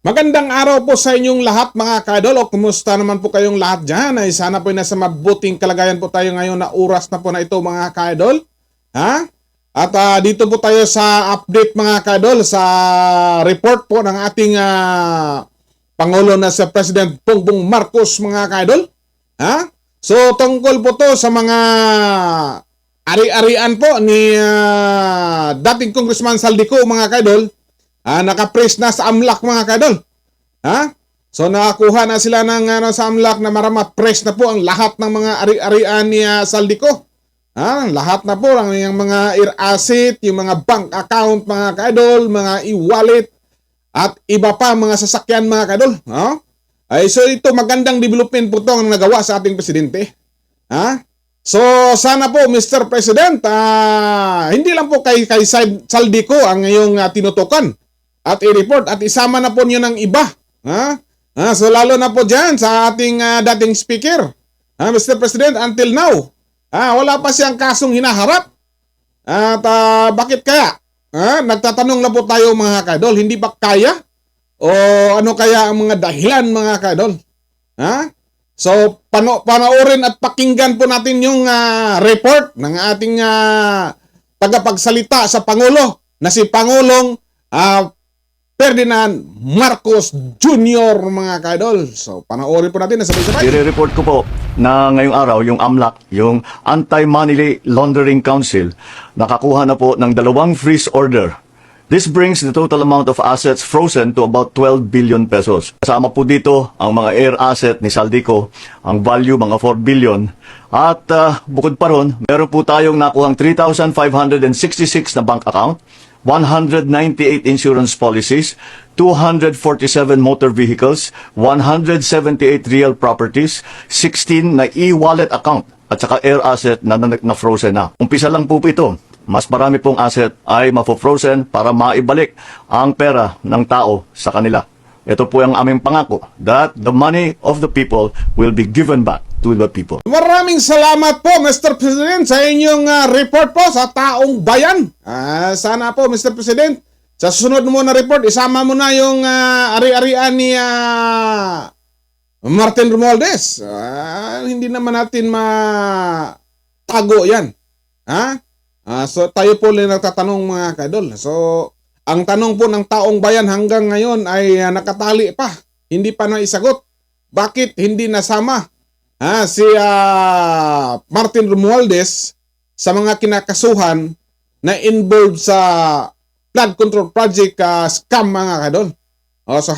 Magandang araw po sa inyong lahat mga ka-idol, o kumusta naman po kayong lahat dyan? Ay sana po ay nasa mabuting kalagayan po tayo ngayon na oras na po na ito mga ka-idol. Ha? At dito po tayo sa update mga ka-idol sa report po ng ating Pangulo na si President Bongbong Marcos mga ka-idol. Ha? So tungkol po to sa mga ari-arian po ni dating Congressman Saldico mga ka-idol. Naka-press na sa AMLAC mga ka-idol. Ha? So nakakuha na sila ng sa AMLAC na press na po ang lahat ng mga ari-arian ni Saldico. Lahat na po ang yung mga ear asset, yung mga bank account mga ka-idol, mga e-wallet at iba pa mga sasakyan mga ka-idol. So ito magandang development po ito ang nagawa sa ating presidente. So sana po Mr. President, hindi lang po kay Saldico ang iyong tinutukan at i-report at isama na po niyo ng iba. So lalo na po dyan sa ating dating speaker, Mr. President, until now, wala pa siyang kasong hinaharap. At bakit kaya? Nagtatanong na po tayo mga ka-idol, hindi ba kaya? O ano kaya ang mga dahilan mga ka-idol? So panoorin at pakinggan po natin yung report ng ating tagapagsalita sa Pangulo na si Pangulong Ferdinand Marcos Jr. mga ka-idol. So, panoorin po natin na sabay-sabay. I-report ko po na ngayong araw, yung AMLAC, yung Anti-Money Laundering Council, nakakuha na po ng 2 freeze order. This brings the total amount of assets frozen to about 12 billion pesos. Kasama po dito ang mga air asset ni Saldico, ang value mga 4 billion. At bukod pa ron, meron po tayong nakuhang 3,566 na bank account, 198 insurance policies, 247 motor vehicles, 178 real properties, 16 na e-wallet account, at saka air asset na frozen na. Umpisa lang po ito. Mas marami pong asset ay mafo-frozen para maibalik ang pera ng tao sa kanila. Ito po ang aming pangako that the money of the people will be given back to the people. Maraming salamat po Mr. President sa inyong report po sa taong bayan. Sana po Mr. President, sa susunod mo na report, isama mo na yung ari-arian ni Martin Romualdez. Hindi naman natin matago yan. So tayo po lang nagtatanong mga ka-idol. So ang tanong po ng taong bayan hanggang ngayon ay nakatali pa. Hindi pa naisagot. Bakit hindi nasama si Martin Romualdez sa mga kinakasuhan na involved sa flood control project scam mga ka-idol? So